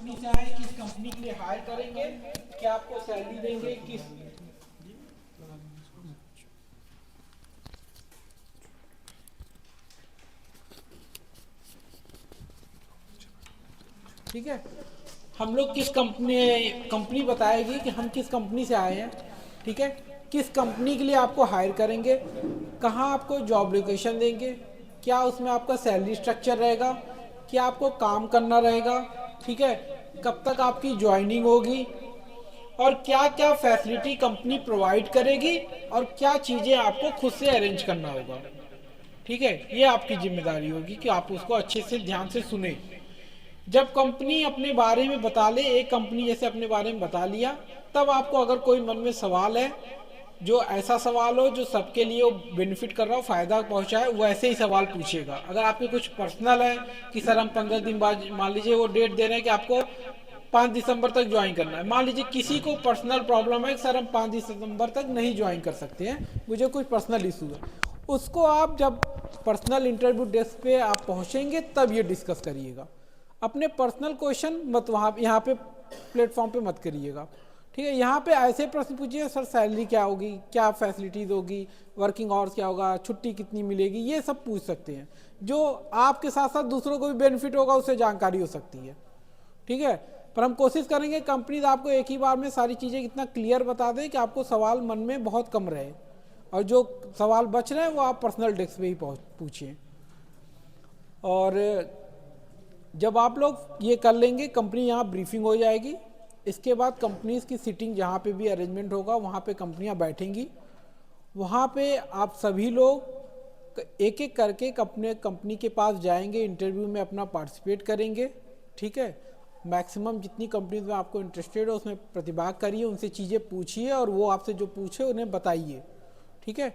Company से आए, किस कंपनी के लिए हायर करेंगे, क्या आपको सैलरी देंगे, किस। ठीक है, हम लोग किस कंपनी बताएगी कि हम किस कंपनी से आए हैं। ठीक है, किस कंपनी के लिए आपको हायर करेंगे, कहाँ आपको जॉब लोकेशन देंगे, क्या उसमें आपका सैलरी स्ट्रक्चर रहेगा, क्या आपको काम करना रहेगा। ठीक है, कब तक आपकी ज्वाइनिंग होगी, और क्या क्या फैसिलिटी कंपनी प्रोवाइड करेगी, और क्या चीज़ें आपको खुद से अरेंज करना होगा। ठीक है, ये आपकी जिम्मेदारी होगी कि आप उसको अच्छे से ध्यान से सुने। जब कंपनी अपने बारे में बता ले, एक कंपनी जैसे अपने बारे में बता लिया, तब आपको अगर कोई मन में सवाल है, जो ऐसा सवाल हो जो सबके लिए बेनिफिट कर रहा हो, फायदा पहुंचाए, वैसे ही सवाल पूछिएगा। अगर आपके कुछ पर्सनल है कि सर हम 15 दिन बाद, मान लीजिए वो डेट दे रहे हैं कि आपको 5 दिसंबर तक ज्वाइन करना है, मान लीजिए किसी को पर्सनल प्रॉब्लम है कि सर हम 5 दिसंबर तक नहीं ज्वाइन कर सकते हैं, मुझे कुछ पर्सनल इशू है, उसको आप जब पर्सनल इंटरव्यू डेस्क पे आप पहुंचेंगे तब ये डिस्कस करिएगा। अपने पर्सनल क्वेश्चन मत वहाँ यहाँ पे प्लेटफॉर्म पे मत करिएगा। ठीक है, यहाँ पे ऐसे प्रश्न पूछिए, सर सैलरी क्या होगी, क्या फैसिलिटीज़ होगी, वर्किंग आवर्स क्या होगा, छुट्टी कितनी मिलेगी, ये सब पूछ सकते हैं। जो आपके साथ साथ दूसरों को भी बेनिफिट होगा, उससे जानकारी हो सकती है। ठीक है, पर हम कोशिश करेंगे कंपनीज आपको एक ही बार में सारी चीज़ें इतना क्लियर बता दें कि आपको सवाल मन में बहुत कम रहे, और जो सवाल बच रहे हैं वो आप पर्सनल डेस्क पे ही पूछिए। और जब आप लोग ये कर लेंगे, कंपनी यहाँ ब्रीफिंग हो जाएगी। इसके बाद कंपनीज की सीटिंग जहाँ पे भी अरेंजमेंट होगा वहाँ पे कंपनियाँ बैठेंगी, वहाँ पे आप सभी लोग एक एक करके अपने कंपनी के पास जाएंगे, इंटरव्यू में अपना पार्टिसिपेट करेंगे। ठीक है, मैक्सिमम जितनी कंपनीज में आपको इंटरेस्टेड हो उसमें प्रतिभाग करिए, उनसे चीज़ें पूछिए और वो आपसे जो पूछे उन्हें बताइए। ठीक है,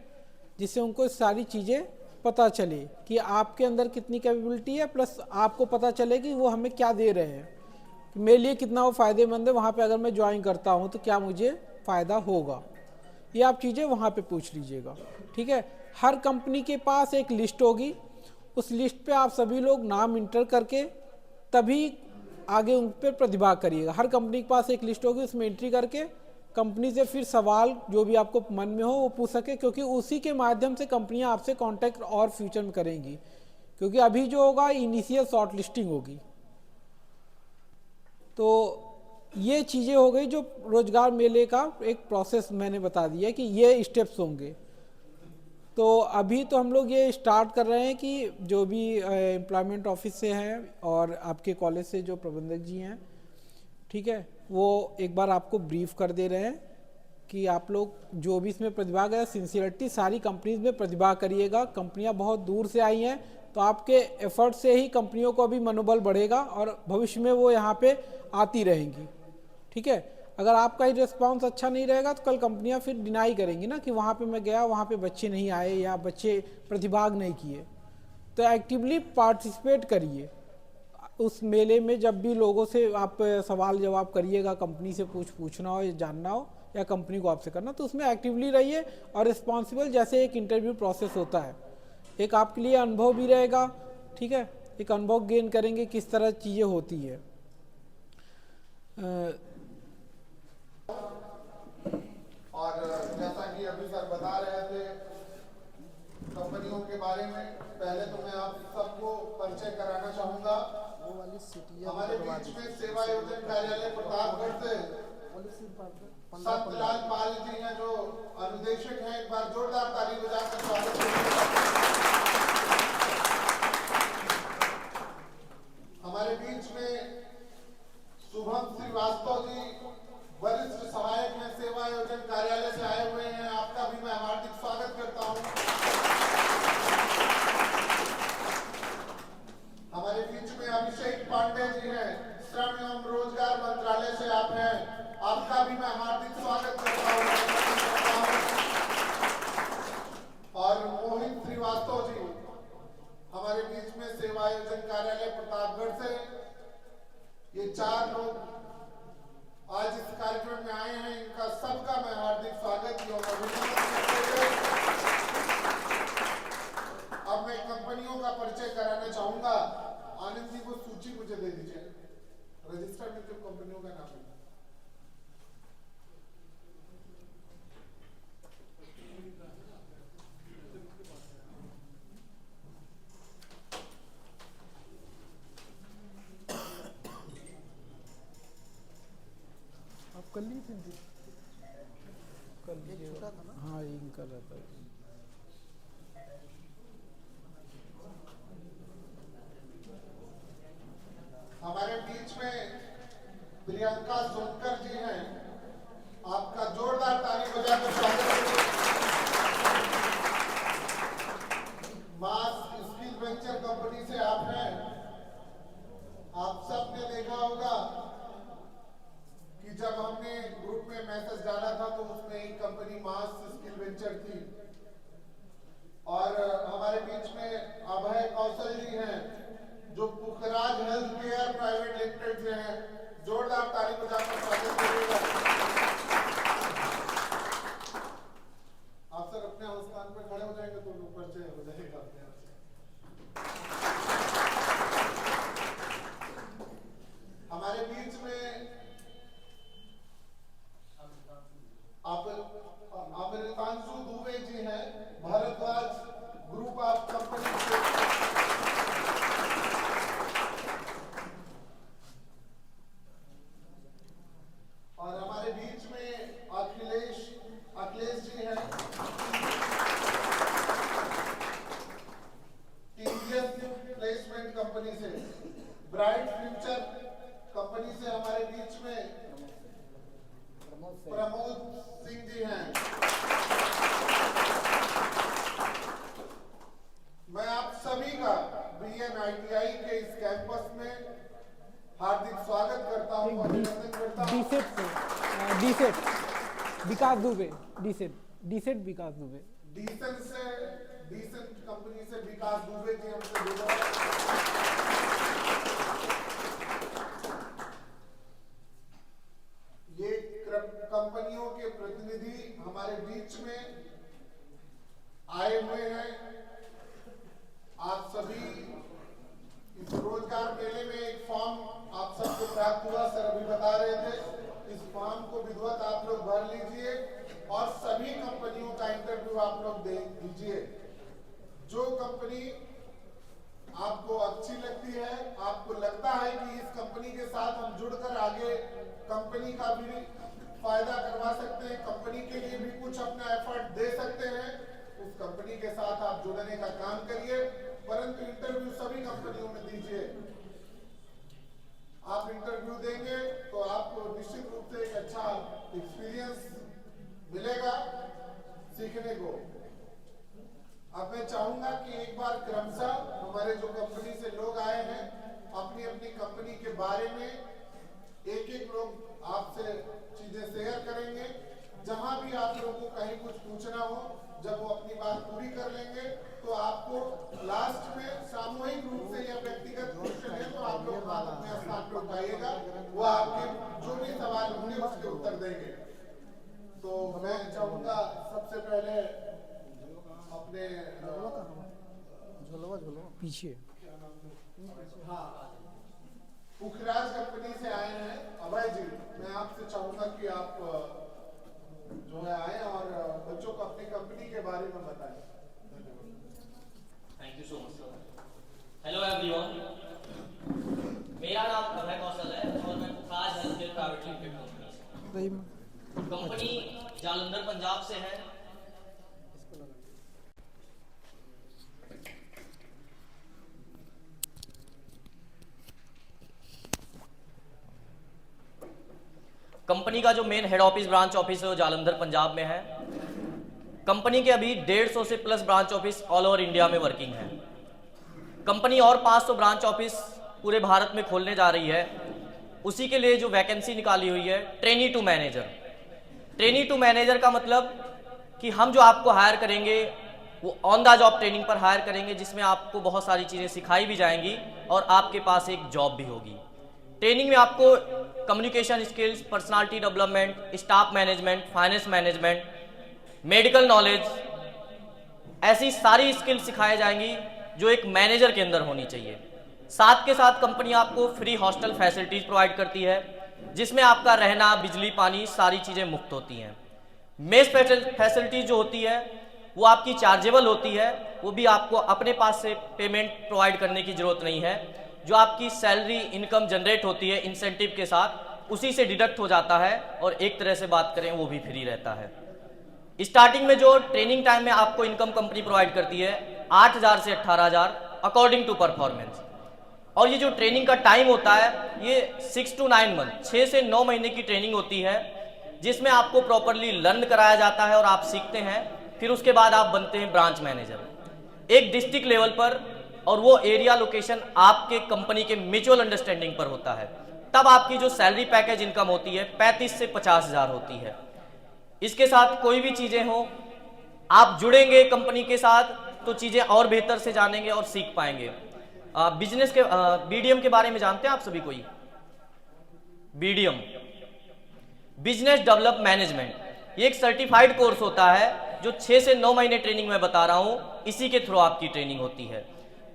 जिससे उनको सारी चीज़ें पता चले कि आपके अंदर कितनी कैपेबिलिटी है, प्लस आपको पता चले कि वो हमें क्या दे रहे हैं, मेरे लिए कितना वो फ़ायदेमंद है, वहाँ पे अगर मैं ज्वाइन करता हूँ तो क्या मुझे फ़ायदा होगा। ये आप चीज़ें वहाँ पे पूछ लीजिएगा। ठीक है, हर कंपनी के पास एक लिस्ट होगी, उस लिस्ट पे आप सभी लोग नाम इंटर करके तभी आगे उन पर प्रतिभाग करिएगा। हर कंपनी के पास एक लिस्ट होगी, उसमें एंट्री करके कंपनी से फिर सवाल जो भी आपको मन में हो वो पूछ सके, क्योंकि उसी के माध्यम से कंपनियां आपसे कांटेक्ट और फ्यूचर में करेंगी। क्योंकि अभी जो होगा इनिशियल शॉर्ट लिस्टिंग होगी। तो ये चीज़ें हो गई जो रोजगार मेले का एक प्रोसेस मैंने बता दिया कि ये स्टेप्स होंगे। तो अभी तो हम लोग ये स्टार्ट कर रहे हैं कि जो भी एम्प्लॉयमेंट ऑफिस से हैं और आपके कॉलेज से जो प्रबंधक जी हैं, ठीक है, वो एक बार आपको ब्रीफ कर दे रहे हैं कि आप लोग जो भी इसमें प्रतिभाग है, सिंसियरिटी सारी कंपनीज में प्रतिभाग करिएगा। कंपनियां बहुत दूर से आई हैं, तो आपके एफर्ट से ही कंपनियों को अभी मनोबल बढ़ेगा और भविष्य में वो यहाँ पे आती रहेंगी। ठीक है, अगर आपका ही रिस्पांस अच्छा नहीं रहेगा तो कल कंपनियां फिर डिनाई करेंगी ना कि वहाँ पे मैं गया, वहाँ पे बच्चे नहीं आए या बच्चे प्रतिभाग नहीं किए। तो एक्टिवली पार्टिसिपेट करिए उस मेले में। जब भी लोगों से आप सवाल जवाब करिएगा, कंपनी से पूछना हो या जानना हो या कंपनी को आपसे करना, तो उसमें एक्टिवली रहिए और रिस्पॉन्सिबल, जैसे एक इंटरव्यू प्रोसेस होता है। एक आपके लिए अनुभव भी रहेगा। ठीक है, एक अनुभव गेन करेंगे किस तरह चीज़ें होती है। और जैसा कि अभी सर बता रहे थे कंपनियों के बारे में, पहले तो मैं आप सबको परिचय कराना चाहूंगा। हमारे बीच में सेवा योजन कार्यालय प्रतापगढ़ से सत्यलाल पाल जी हैं जो अनुदेशक हैं। एक बार जोरदार ताली बजाकर स्वागत करिए। हमारे बीच में शुभम श्रीवास्तव जी वरिष्ठ सहायक हैं, सेवा योजन कार्यालय से आए हुए हैं। आपका भी मैं हार्दिक स्वागत करता हूं। हमारे बीच में अभिषेक पांडे जी हैं, श्रम एवं रोजगार मंत्रालय से आप हैं। आपका भी मैं हार्दिक स्वागत करता हूं। और मोहित श्रीवास्तव जी हमारे बीच में सेवा योजन कार्यालय प्रतापगढ़ से। ये 4 लोग आज इस कार्यक्रम में आए हैं, इनका सबका मैं हार्दिक स्वागत एवं अभिनंदन करते हुए अब मैं कंपनियों का परिचय कराना चाहूंगा। आनंद जी को सूची मुझे दे दीजिए। रजिस्टर में जो कंपनियों का नाम है। आप कर लिए थे कर लीजिएगा। हाँ इनका रहता है। हमारे बीच में प्रियंका सोनकर जी हैं, आपका जोरदार ताली बजाकर स्वागत करें। मास स्किल वेंचर कंपनी से आप हैं। आप सबने देखा होगा कि जब हमने ग्रुप में मैसेज डाला था तो उसमें एक कंपनी मास स्किल वेंचर थी। और हमारे बीच में अभय कौशल जी हैं जो पुखराज हेल्थ केयर प्राइवेट लिमिटेड से हैं। जोरदार ताली बजाकर स्वागत करिएगा। आप सर अपने स्थान पर खड़े हो जाएंगे तो परिचय हो जाएगा अपने आप से। हमारे बीच में अमृतांशु दुबे जी हैं, भारद्वाज ग्रुप ऑफ कंपनी से। और हमारे बीच में अखिलेश जी हैं, टीवीएस प्लेसमेंट कंपनी से। ब्राइट फ्यूचर कंपनी से हमारे बीच में प्रमोद सिंह जी हैं। मैं आप सभी का BNITI के इस कैंपस में हार्दिक स्वागत करता हूं, अभिनंदन करता हूं। डीसेट विकास दुबे, डीसेट विकास दुबे, डीसेंट कंपनी से विकास दुबे जी हमसे जुड़े। ये कंपनियों के प्रतिनिधि हमारे बीच में आए हुए हैं। आप सभी इस रोजगार मेले में एक फॉर्म आप सबको प्राप्त हुआ, सर अभी बता रहे थे। इस फॉर्म को विधिवत आप लोग भर लीजिए और सभी कंपनियों का इंटरव्यू आप लोग दे दीजिए। जो कंपनी आपको अच्छी लगती है, आपको लगता है कि इस कंपनी के साथ हम जुड़कर आगे कंपनी का भी फायदा करवा सकते हैं, कंपनी के लिए भी कुछ अपना एफर्ट दे सकते हैं, उस कंपनी के साथ आप जुड़ने का काम करिए। परंतु इंटरव्यू सभी कंपनियों में दीजिए। आप इंटरव्यू देंगे तो आपको निश्चित रूप से एक अच्छा एक्सपीरियंस मिलेगा सीखने को। अब मैं चाहूंगा कि एक बार क्रमशः हमारे जो कंपनी से लोग आए हैं अपनी अपनी कंपनी के बारे में एक एक लोग आपसे चीजें शेयर करेंगे। जहां भी आप लोगों को कहीं कुछ पूछना हो, जब वो अपनी बात पूरी कर लेंगे तो आपको लास्ट में सामूहिक रूप से या व्यक्तिगत क्वेश्चन है तो आप लोग बात अपने स्थान पर उठाइएगा, वो आपके जो भी सवाल होंगे उसके उत्तर देंगे। तो मैं चाहूंगा सबसे पहले अपने पीछे हाँ पुखराज कंपनी से आए हैं अभय जी, मैं आपसे चाहूंगा कि आप जो है आए और बच्चों को अपनी कंपनी के बारे में बताएं। Thank you so much sir. Hello everyone, मेरा नाम अभय कौशल है और मैं Pukhraj healthcare private limited company Jalandhar Punjab से है। कंपनी का जो main head office branch office है वो जालंधर पंजाब में है। कंपनी के अभी 150 से plus branch office all over India में वर्किंग है। कंपनी और 500 ब्रांच ऑफिस पूरे भारत में खोलने जा रही है। उसी के लिए जो वैकेंसी निकाली हुई है trainee to manager. Trainee to manager का मतलब कि हम जो आपको हायर करेंगे वो ऑन द जॉब ट्रेनिंग पर हायर करेंगे, जिसमें आपको बहुत सारी चीज़ें सिखाई भी जाएंगी और आपके पास एक जॉब भी होगी। ट्रेनिंग में आपको communication skills, personality development, staff management, finance management, medical knowledge, ऐसी सारी स्किल्स सिखाई जाएंगी जो एक मैनेजर के अंदर होनी चाहिए। साथ के साथ कंपनी आपको फ्री हॉस्टल फैसिलिटीज प्रोवाइड करती है, जिसमें आपका रहना, बिजली, पानी सारी चीज़ें मुफ्त होती हैं। मेस फैसिलिटीज जो होती है वो आपकी चार्जेबल होती है, वो भी आपको अपने पास से पेमेंट प्रोवाइड करने की ज़रूरत नहीं है। जो आपकी सैलरी इनकम जनरेट होती है इंसेंटिव के साथ, उसी से डिडक्ट हो जाता है और एक तरह से बात करें वो भी फ्री रहता है। स्टार्टिंग में जो ट्रेनिंग टाइम में आपको इनकम कंपनी प्रोवाइड करती है 8,000 से 18,000 अकॉर्डिंग टू परफॉर्मेंस। और ये जो ट्रेनिंग का टाइम होता है ये 6 to 9 मंथ, 6 से 9 महीने की ट्रेनिंग होती है, जिसमें आपको प्रॉपरली लर्न कराया जाता है और आप सीखते हैं। फिर उसके बाद आप बनते हैं ब्रांच मैनेजर एक डिस्ट्रिक्ट लेवल पर, और वो एरिया लोकेशन आपके कंपनी के म्यूचुअल अंडरस्टैंडिंग पर होता है। तब आपकी जो सैलरी पैकेज इनकम होती है 35 से 50,000 होती है। इसके साथ कोई भी चीज़ें हो, आप जुड़ेंगे कंपनी के साथ तो चीज़ें और बेहतर से जानेंगे और सीख पाएंगे। बिजनेस के बीडीएम के बारे में जानते हैं आप सभी कोई? बीडीएम बिजनेस डेवलप मैनेजमेंट, ये एक सर्टिफाइड कोर्स होता है जो 6 से 9 महीने ट्रेनिंग में बता रहा हूँ, इसी के थ्रू आपकी ट्रेनिंग होती है।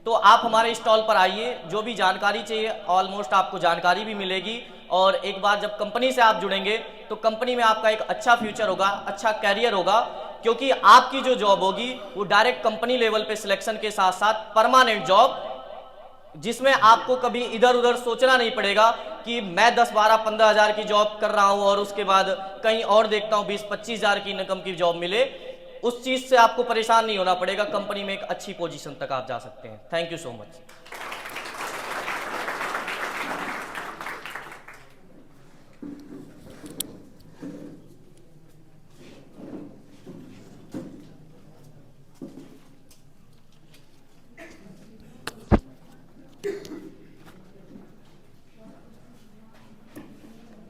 तो आप हमारे स्टॉल पर आइए, जो भी जानकारी चाहिए ऑलमोस्ट आपको जानकारी भी मिलेगी। और एक बार जब कंपनी से आप जुड़ेंगे तो कंपनी में आपका एक अच्छा फ्यूचर होगा, अच्छा कैरियर होगा, क्योंकि आपकी जो जॉब होगी वो डायरेक्ट कंपनी लेवल पे सिलेक्शन के साथ साथ परमानेंट जॉब, जिसमें आपको कभी इधर उधर सोचना नहीं पड़ेगा कि मैं 10, 12, 15,000 की जॉब कर रहा हूं और उसके बाद कहीं और देखता हूं 20, 25,000 की इनकम की जॉब मिले। उस चीज से आपको परेशान नहीं होना पड़ेगा, कंपनी में एक अच्छी पोजीशन तक आप जा सकते हैं। Thank you so much.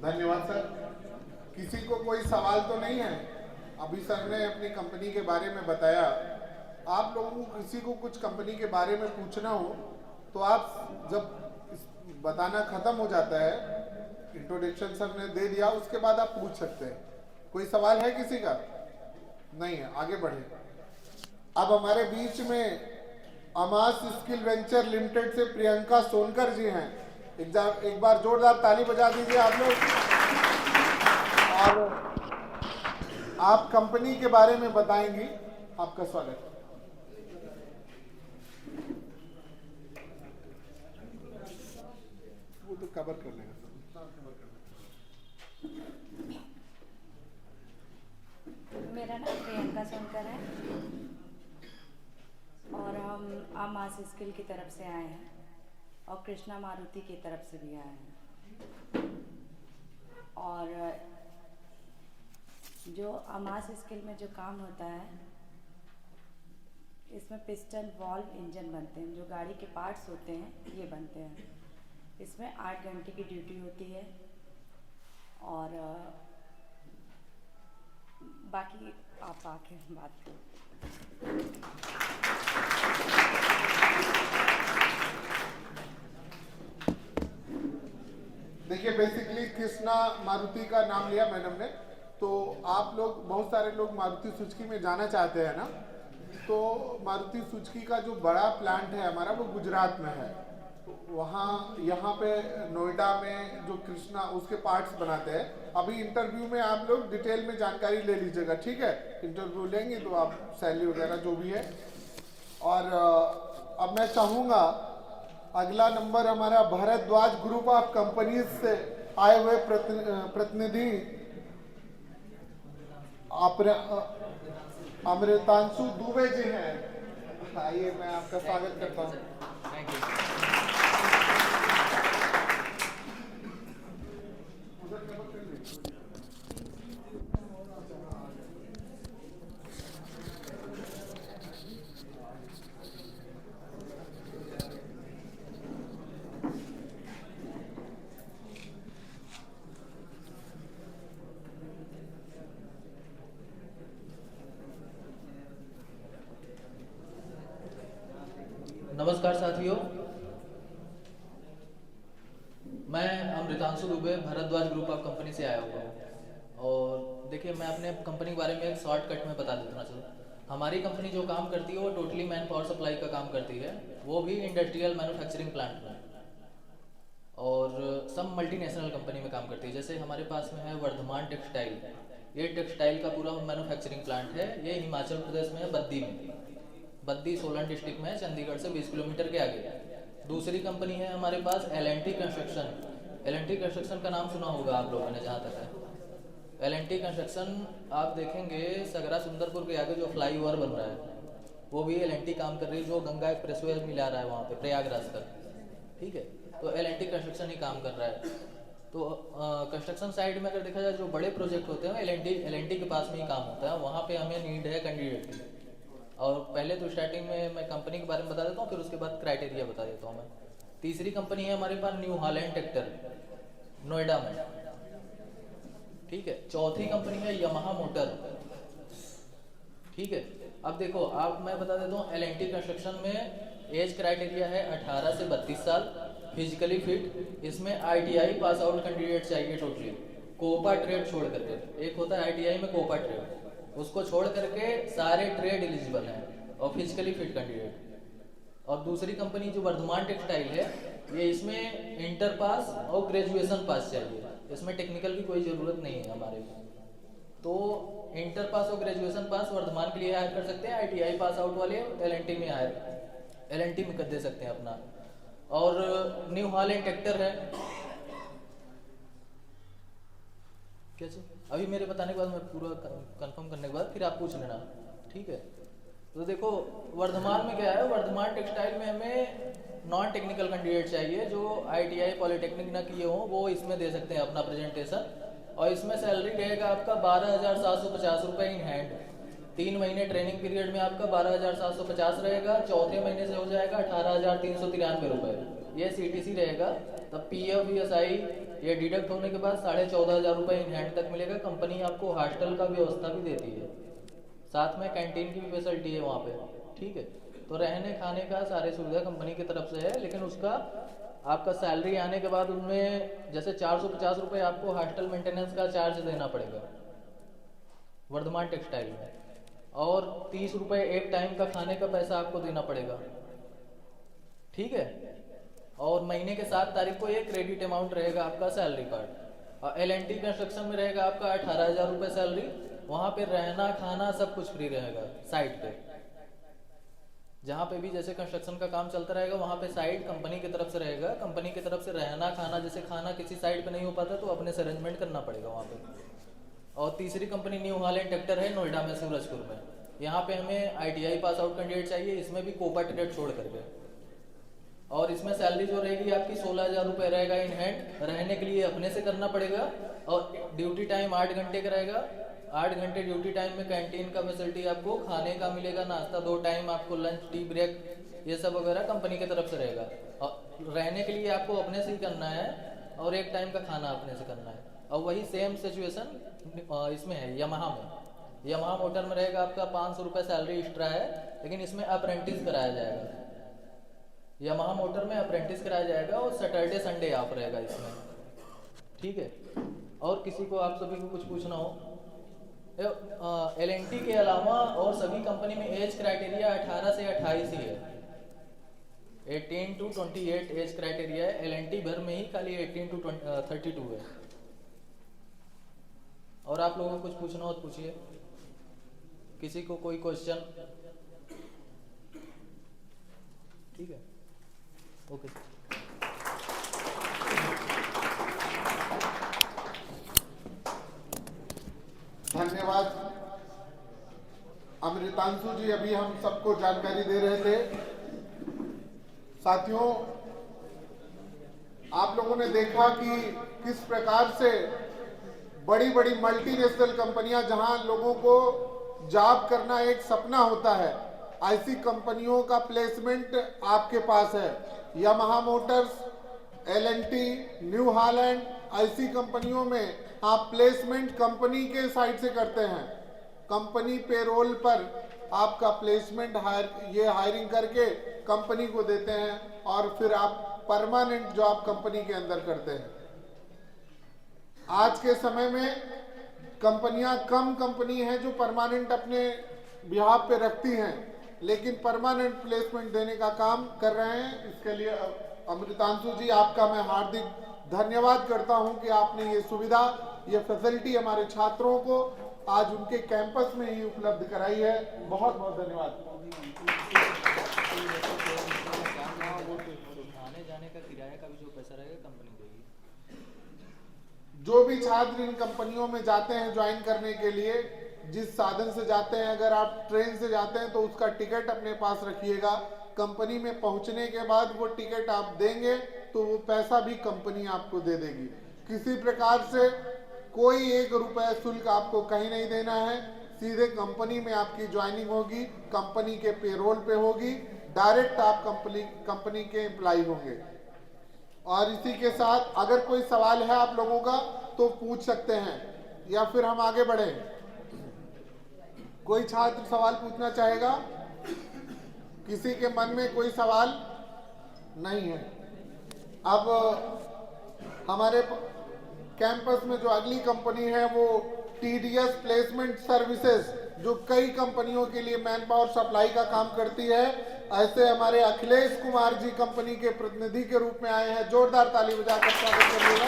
धन्यवाद सर। किसी को कोई सवाल तो नहीं है? अभी सर ने अपनी कंपनी के बारे में बताया। आप लोगों को किसी को कुछ कंपनी के बारे में पूछना हो तो आप जब बताना खत्म हो जाता है, इंट्रोडक्शन सर ने दे दिया, उसके बाद आप पूछ सकते हैं। कोई सवाल है किसी का? नहीं है, आगे बढ़े। अब हमारे बीच में अमास स्किल वेंचर लिमिटेड से प्रियंका सोनकर जी हैं। एक बार जोरदार ताली बजा दीजिए आप लोग। और आप कंपनी के बारे में बताएंगी। आपका स्वागत। वो तो कवर कर लेंगे। मेरा नाम प्रियंका सोनकर है और हम आमास स्किल की तरफ से आए हैं और कृष्णा मारुति की तरफ से भी आए हैं। और जो आमास स्किल में जो काम होता है, इसमें पिस्टन, वॉल्व, इंजन बनते हैं। जो गाड़ी के पार्ट्स होते हैं ये बनते हैं। इसमें 8 घंटे की ड्यूटी होती है और बाकी आप आके बात करें। देखिए, बेसिकली कृष्णा मारुति का नाम लिया मैडम ने, तो आप लोग, बहुत सारे लोग मारुति सुजुकी में जाना चाहते हैं ना, तो मारुति सुजुकी का जो बड़ा प्लांट है हमारा वो गुजरात में है। तो वहाँ यहाँ पे नोएडा में जो कृष्णा उसके पार्ट्स बनाते हैं। अभी इंटरव्यू में आप लोग डिटेल में जानकारी ले लीजिएगा, ठीक है? इंटरव्यू लेंगे तो आप सैलरी वगैरह जो भी है। और अब मैं चाहूँगा अगला नंबर हमारा भारद्वाज ग्रुप ऑफ कंपनीज से आए हुए प्रतिनिधि अमृतांशु दुबे जी हैं। आइए, मैं आपका स्वागत करता हूँ। Thank you. नमस्कार साथियों, मैं Amritanshu Dubey Bhardwaj group of company से आया हुआ हूँ। और देखिए, मैं अपने कंपनी के बारे में एक शॉर्टकट में बता देना चाहूँ। हमारी कंपनी जो काम करती है वो टोटली मैन पावर सप्लाई का काम करती है, वो भी इंडस्ट्रियल मैन्युफैक्चरिंग प्लांट में, और सब मल्टीनेशनल कंपनी में काम करती है। जैसे हमारे पास में है वर्धमान टेक्सटाइल, ये टेक्सटाइल का पूरा मैन्युफैक्चरिंग प्लांट है, ये हिमाचल प्रदेश में है, बद्दी में। बद्दी सोलन डिस्ट्रिक्ट में है, चंडीगढ़ से 20 किलोमीटर के आगे। दूसरी कंपनी है हमारे पास L&T कंस्ट्रक्शन। L&T कंस्ट्रक्शन का नाम सुना होगा आप लोगों ने, जहाँ तक है L&T कंस्ट्रक्शन आप देखेंगे सगरा सुंदरपुर के आगे जो फ्लाईओवर बन रहा है वो भी L&T काम कर रही है, जो गंगा एक्सप्रेसवे मिला रहा है वहाँ पे प्रयागराज तक, ठीक है। तो L&T कंस्ट्रक्शन ही काम कर रहा है। तो कंस्ट्रक्शन साइड में अगर देखा जाए जो बड़े प्रोजेक्ट होते हैं L&T के पास में ही काम होता है, वहाँ पे हमें नीड है कैंडिडेट की। और पहले तो स्टार्टिंग में मैं कंपनी के बारे में बता देता हूँ, फिर उसके बाद क्राइटेरिया बता देता हूँ मैं। तीसरी कंपनी है हमारे पास न्यू हॉलैंड ट्रैक्टर, नोएडा में, ठीक है। चौथी कंपनी है यामाहा मोटर, ठीक है। अब देखो आप, मैं बता देता हूँ L&T कंस्ट्रक्शन में एज क्राइटेरिया है 18 से 32 साल, फिजिकली फिट। इसमें ITI पास आउट कैंडिडेट चाहिए टोटली, कोपा ट्रेड छोड़ करके। एक होता है ITI में कोपा ट्रेड, उसको छोड़ करके सारे ट्रेड एलिजिबल हैं और फिजिकली फिट कैंडिडेट। और दूसरी कंपनी जो वर्धमान टेक्सटाइल है, ये इसमें इंटर पास और ग्रेजुएशन पास चाहिए, इसमें टेक्निकल की कोई ज़रूरत नहीं है हमारे को। तो इंटर पास और ग्रेजुएशन पास वर्धमान के लिए हायर कर सकते हैं, ITI पास आउट वाले L&T में L&T में कर दे सकते हैं अपना। और न्यू हॉलैंड ट्रैक्टर है, कैसे अभी मेरे बताने के बाद, मैं पूरा कंफर्म करने के बाद फिर आप पूछ लेना, ठीक है। तो देखो वर्धमान में क्या है, वर्धमान टेक्सटाइल में हमें नॉन टेक्निकल कैंडिडेट चाहिए जो ITI पॉलिटेक्निक ना किए हों, वो इसमें दे सकते हैं अपना प्रेजेंटेशन। और इसमें सैलरी रहेगा आपका 12,750 रुपये इन हैंड। 3 महीने ट्रेनिंग पीरियड में आपका 12,750 रहेगा, चौथे महीने से हो जाएगा 18,393 रुपये, ये CTC रहेगा। तब PF ESI ये डिडक्ट होने के बाद 14,500 रुपये इन हैंड तक मिलेगा। कंपनी आपको हॉस्टल का व्यवस्था भी देती है, साथ में कैंटीन की भी फैसिलिटी है वहाँ पे, ठीक है। तो रहने खाने का सारी सुविधा कंपनी की तरफ से है, लेकिन उसका आपका सैलरी आने के बाद उनमें जैसे 450 रुपये आपको हॉस्टल मेंटेनेंस का चार्ज देना पड़ेगा वर्धमान टेक्सटाइल में, और 30 रुपये एक टाइम का खाने का पैसा आपको देना पड़ेगा, ठीक है। और महीने के 7 तारीख को ये क्रेडिट अमाउंट रहेगा आपका सैलरी कार्ड। और L&T कंस्ट्रक्शन में रहेगा आपका 18,000 रुपये सैलरी, वहाँ पे रहना खाना सब कुछ फ्री रहेगा साइट पे। जहाँ पे भी जैसे कंस्ट्रक्शन का काम चलता रहेगा वहाँ पे साइट कंपनी की तरफ से रहेगा, कंपनी की तरफ से रहना खाना, जैसे खाना किसी साइट पे नहीं हो पाता तो अपने से अरेंजमेंट करना पड़ेगा वहाँ पे। और तीसरी कंपनी न्यू हॉलैंड ट्रैक्टर है, नोएडा में, सूरजपुर में। यहाँ पे हमें ITI पास आउट कैंडिडेट चाहिए, इसमें भी कोपा ट्रेड छोड़ करके। और इसमें सैलरी जो रहेगी आपकी 16,000 रुपये रहेगा इन हैंड, रहने के लिए अपने से करना पड़ेगा। और ड्यूटी टाइम 8 घंटे का रहेगा, 8 घंटे ड्यूटी टाइम में कैंटीन का फैसिलिटी आपको खाने का मिलेगा, नाश्ता 2 टाइम आपको, लंच टी ब्रेक ये सब वगैरह कंपनी की तरफ से रहेगा। और रहने के लिए आपको अपने से ही करना है, और 1 टाइम का खाना अपने से करना है। और वही सेम सिचुएशन इसमें है यामाहा में। यामाहा मोटर में रहेगा आपका 500 रुपये सैलरी एक्स्ट्रा है, लेकिन इसमें अप्रेंटिस कराया जाएगा। यामाहा मोटर में अप्रेंटिस कराया जाएगा और सैटरडे संडे ऑफ रहेगा इसमें, ठीक है। और किसी को आप सभी को कुछ पूछना हो? L&T के अलावा और सभी कंपनी में एज क्राइटेरिया 18 से 28 ही है, 18 to 28 एज क्राइटेरिया है। L&T भर में ही खाली 18 to 32 है। और आप लोगों को कुछ पूछना हो तो पूछिए, किसी को कोई क्वेश्चन? ठीक है, ओके। धन्यवाद अमृतांशु जी, अभी हम सबको जानकारी दे रहे थे। साथियों, आप लोगों ने देखा कि किस प्रकार से बड़ी बड़ी मल्टीनेशनल कंपनियां, जहां लोगों को जॉब करना एक सपना होता है, ऐसी कंपनियों का प्लेसमेंट आपके पास है। Yamaha Motors, L&T, new Holland, ऐसी कंपनियों में आप प्लेसमेंट कंपनी के साइड से करते हैं। कंपनी पेरोल पर आपका प्लेसमेंट हायरिंग करके कंपनी को देते हैं, और फिर आप परमानेंट जॉब कंपनी के अंदर करते हैं। आज के समय में कंपनियां कम कंपनी हैं जो परमानेंट अपने बिहाफ पे रखती हैं, लेकिन परमानेंट प्लेसमेंट देने का काम कर रहे हैं। इसके लिए अमृतांशु जी आपका मैं हार्दिक धन्यवाद करता हूं कि आपने ये सुविधा, ये फैसिलिटी हमारे छात्रों को आज उनके कैंपस में ही उपलब्ध कराई है। बहुत बहुत धन्यवाद। आने जाने का किराया का भी जो पैसा रहेगा कंपनी देगी। जो भी छात्र इन कंपनियों में जाते हैं ज्वाइन करने के लिए, जिस साधन से जाते हैं, अगर आप ट्रेन से जाते हैं तो उसका टिकट अपने पास रखिएगा। कंपनी में पहुंचने के बाद वो टिकट आप देंगे तो वो पैसा भी कंपनी आपको दे देगी। किसी प्रकार से कोई 1 रुपया शुल्क आपको कहीं नहीं देना है। सीधे कंपनी में आपकी ज्वाइनिंग होगी, कंपनी के पेरोल पे होगी, डायरेक्ट आप कंपनी के एम्प्लॉय होंगे। और इसी के साथ अगर कोई सवाल है आप लोगों का तो पूछ सकते हैं, या फिर हम आगे बढ़े। कोई छात्र सवाल पूछना चाहेगा? किसी के मन में कोई सवाल नहीं है। अब हमारे कैंपस में जो अगली कंपनी है वो TDS प्लेसमेंट सर्विसेज, जो कई कंपनियों के लिए मैन पावर सप्लाई का काम करती है। ऐसे हमारे अखिलेश कुमार जी कंपनी के प्रतिनिधि के रूप में आए हैं। जोरदार ताली बजाकर स्वागत करिएगा।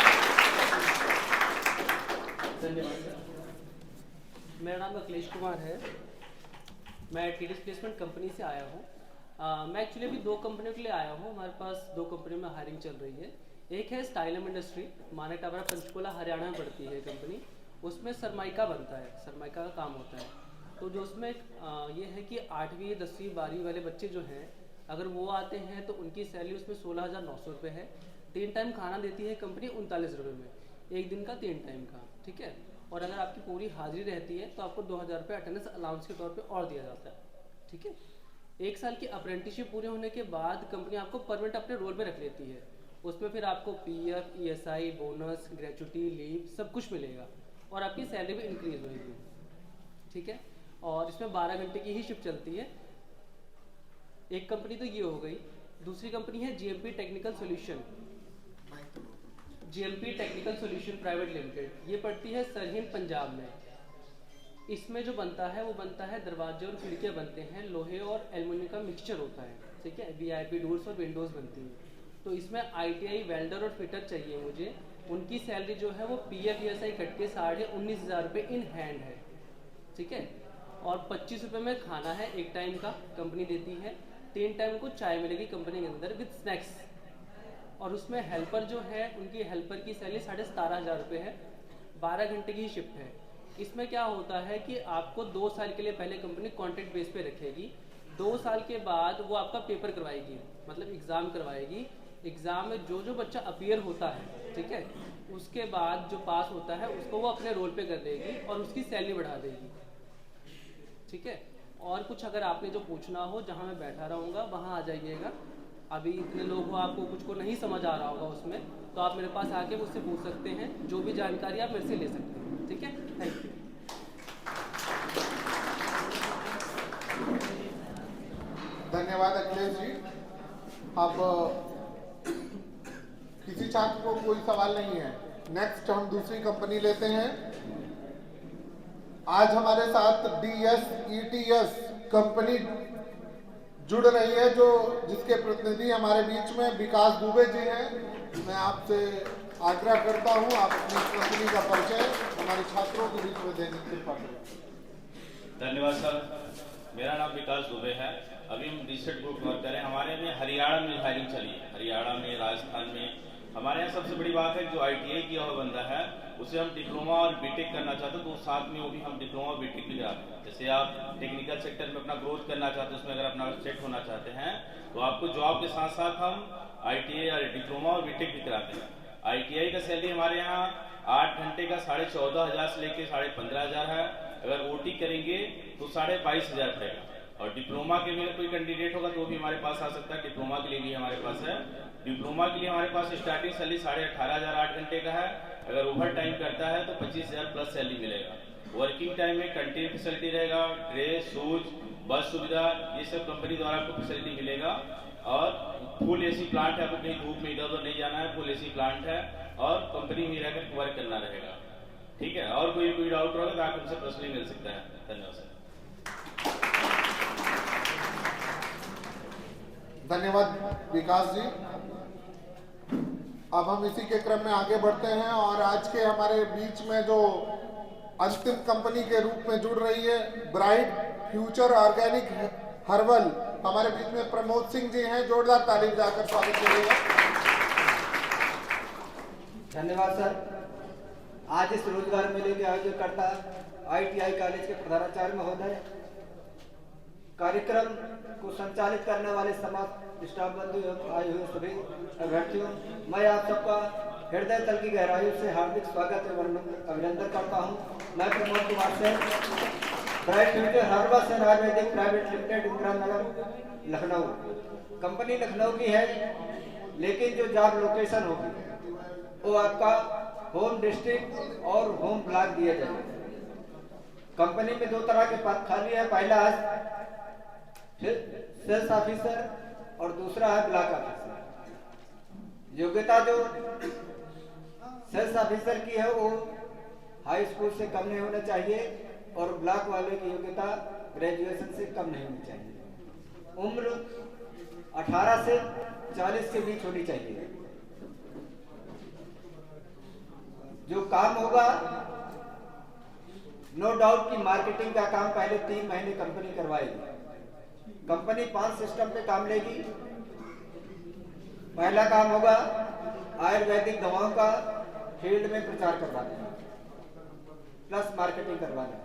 धन्यवाद सर। मेरा नाम अखिलेश कुमार है। मैं TDS प्लेसमेंट कंपनी से आया हूँ। मैं एक्चुअली अभी 2 कंपनियों के लिए आया हूँ। हमारे पास 2 कंपनियों में हायरिंग चल रही है। एक है स्टाइलम इंडस्ट्री, मानेक टावरा पंचकुला हरियाणा में पड़ती है कंपनी। उसमें सरमाइका बनता है, सरमाइका का काम होता है। तो जो उसमें ये है कि 8वीं 10वीं 12वीं वाले बच्चे जो हैं, अगर वो आते हैं तो उनकी सैलरी उसमें 16,900 रुपये है। 3 टाइम खाना देती है कंपनी 39 रुपये में, 1 दिन का 3 टाइम का, ठीक है। और अगर आपकी पूरी हाजिरी रहती है तो आपको 2,000 रुपये अटेंडेंस अलाउंस के तौर पे और दिया जाता है, ठीक है। 1 साल की अप्रेंटिसशिप पूरे होने के बाद कंपनी आपको परमानेंट अपने रोल में रख लेती है। उसमें फिर आपको PF, ESI, bonus, gratuity, leave सब कुछ मिलेगा और आपकी सैलरी भी इंक्रीज होगी, ठीक है। और इसमें 12 घंटे की ही शिफ्ट चलती है। एक कंपनी तो ये हो गई। दूसरी कंपनी है GMP technical solution, GMP technical solution private limited. ये पड़ती है सरहिंद पंजाब में। इसमें जो बनता है वो बनता है दरवाजे और खिड़कियाँ बनते हैं, लोहे और एल्युमिनियम का मिक्सचर होता है, ठीक है। VIP डोर्स और विंडोज़ बनती हैं। तो इसमें ITI वेल्डर और फिटर चाहिए मुझे। उनकी सैलरी जो है वो PF ESI कट के 19,500 रुपये इन हैंड है, ठीक है। और 25 रुपये में खाना है, 1 टाइम का कंपनी देती है। 3 टाइम को चाय मिलेगी कंपनी के अंदर विद स्नैक्स। और उसमें हेल्पर जो है, उनकी हेल्पर की सैलरी 17,500 रुपये है। 12 घंटे की शिफ्ट है। इसमें क्या होता है कि आपको 2 साल के लिए पहले कंपनी कॉन्ट्रैक्ट बेस पे रखेगी। 2 साल के बाद वो आपका पेपर करवाएगी, मतलब एग्ज़ाम करवाएगी। एग्ज़ाम में जो बच्चा अपीयर होता है, ठीक है, उसके बाद जो पास होता है उसको वो अपने रोल पे कर देगी और उसकी सैलरी बढ़ा देगी, ठीक है। और कुछ अगर आपने जो पूछना हो, जहाँ मैं बैठा रहूँगा वहाँ आ जाइएगा। अभी इतने लोग हो, आपको कुछ को नहीं समझ आ रहा होगा उसमें, तो आप मेरे पास आके मुझसे पूछ सकते हैं। जो भी जानकारी आप मेरे से ले सकते हैं, ठीक है। Thank you. धन्यवाद अखिलेश जी। अब किसी छात्र को कोई सवाल नहीं है। नेक्स्ट हम दूसरी कंपनी लेते हैं। आज हमारे साथ DS ETS कंपनी जुड़ रही है, जो जिसके प्रतिनिधि हमारे बीच में विकास दुबे जी हैं। मैं आपसे आग्रह करता हूं आप अपनी कंपनी का परिचय हमारे छात्रों के बीच में देने की कृपा करें। धन्यवाद सर। मेरा नाम विकास दुबे है। अभी हम रिसर्च ग्रुप वर्क कर रहे हैं। हमारे में हरियाणा में हायरिंग चली है, हरियाणा में, राजस्थान में। हमारे यहाँ सबसे बड़ी बात है जो ITI किया हुआ बंदा है उसे हम डिप्लोमा और BTech करना चाहते हैं तो साथ में वो भी हम डिप्लोमा और BTech भी कराते हैं। जैसे आप टेक्निकल सेक्टर में अपना ग्रोथ करना चाहते हैं, उसमें अगर अपना सेट होना चाहते हैं तो आपको जॉब के साथ साथ हम ITI और डिप्लोमा और BTech भी कराते हैं। ITI का सैलरी हमारे यहाँ 8 घंटे का 14,500 से लेकर 15,500 है। अगर OT करेंगे तो 22,500 पड़ेगा। और डिप्लोमा के में कोई कैंडिडेट होगा तो भी हमारे पास आ सकता है। डिप्लोमा के लिए भी हमारे पास है। डिप्लोमा के लिए हमारे पास स्टार्टिंग सैलरी 18,500 8 घंटे का है। अगर ओवर टाइम करता है तो 25,000 प्लस सैलरी मिलेगा। वर्किंग टाइम में कैंटीन फैसिलिटी रहेगा, ड्रेस, शूज, बस सुविधा, ये सब कंपनी द्वारा आपको फैसिलिटी मिलेगा। और फुल AC प्लांट है, आपको कहीं धूप में इधर उधर नहीं जाना है। फुल AC प्लांट है और कंपनी में रहकर वर्क करना रहेगा, ठीक है। और कोई डाउट होगा तो आप हमसे पर्सनली मिल सकता है। धन्यवाद सर। धन्यवाद विकास जी। अब हम इसी के क्रम में आगे बढ़ते हैं और आज के हमारे बीच में जो अंतिम कंपनी के रूप में जुड़ रही है ब्राइट फ्यूचर ऑर्गेनिक हर्बल, हमारे बीच में प्रमोद सिंह जी हैं। जोरदार ताली बजाकर स्वागत करिएगा। धन्यवाद सर। आज इस रोजगार मेले के आयोजकर्ता ITI कॉलेज के प्रधानाचार्य महोदय, कार्यक्रम को संचालित करने वाले समाज स्टाफ बंधु एवं आए हुए सभी अभ्यर्थियों, मैं आप सबका हृदय तल की गहराइयों से हार्दिक स्वागत एवं अभिनंदन करता हूं। मैं प्रमोद कुमार से bright future herbal and Ayurvedic private limited, Indira Nagar, Lucknow. Company Lucknow की है, लेकिन जो जॉब लोकेशन होगी वो आपका होम डिस्ट्रिक्ट और होम ब्लॉक दिया जाएगा। कंपनी में 2 तरह के पद खाली है, पहला है सेल्स ऑफिसर और दूसरा है ब्लॉक ऑफिसर। योग्यता जो सेल्स ऑफिसर की है वो हाई स्कूल से कम नहीं होना चाहिए और ब्लॉक वाले की योग्यता ग्रेजुएशन से कम नहीं होनी चाहिए। उम्र 18 से 40 के बीच होनी चाहिए। जो काम होगा, नो डाउट कि मार्केटिंग का काम पहले 3 महीने कंपनी करवाएगी। कंपनी 5 सिस्टम पे काम लेगी। पहला काम होगा आयुर्वेदिक दवाओं का फील्ड में प्रचार करवाना प्लस मार्केटिंग करवाना।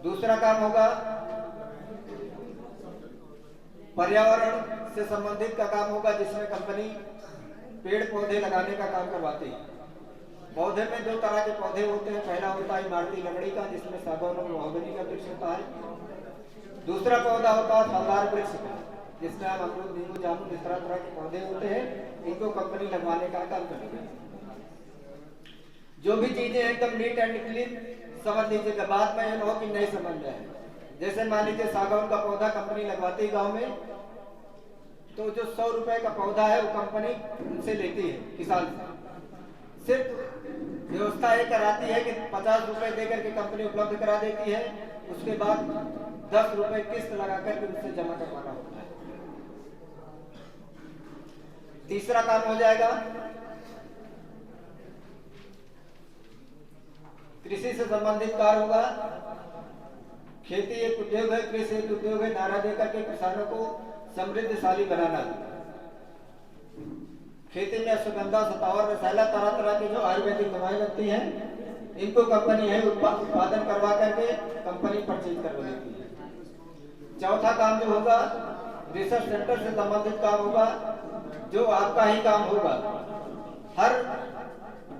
दूसरा काम होगा पर्यावरण से संबंधित का काम होगा, जिसमें कंपनी पेड़ पौधे लगाने का काम करवाती है। पौधे में 2 तरह के पौधे होते हैं। पहला होता है इमारती लकड़ी का, जिसमें सागौन और महोगनी का वृक्ष होता है। दूसरा पौधा होता है फलदार वृक्ष का, जिसमें अमरूद, नींबू, जामुन इस तरह के पौधे होते हैं। इनको कंपनी लगवाने का काम करती है। जो भी चीजें एकदम नीट एंड क्लीन समझ लीजिएगा, बाद में ये न हो कि नहीं समझ में आए। जैसे मान लीजिए सागौन का पौधा कंपनी लगवाती है गाँव में, तो जो 100 रुपए का पौधा है वो कंपनी उनसे लेती है, किसान से। सिर्फ व्यवस्था ये कराती है कि 50 रुपए देकर के कंपनी उपलब्ध करा देती है। उसके बाद 10 रुपए किस्त लगा करके उनसे जमा करवाना होता है। तीसरा काम हो जाएगा कृषि से संबंधित कार्य होगा। खेती एक उद्योग है, कृषि एक उद्योग है। नारा देकर के किसानों को समृद्धशाली बनाना। खेती में अश्वगंधा, सतावर, रसायला, तरह तरह की जो आयुर्वेदिक दवाएं बनती हैं, इनको कंपनी है उत्पादन करवा करके कंपनी परचेज करवा लेती है। चौथा काम जो होगा रिसर्च सेंटर से संबंधित काम होगा, जो आपका ही काम होगा। हर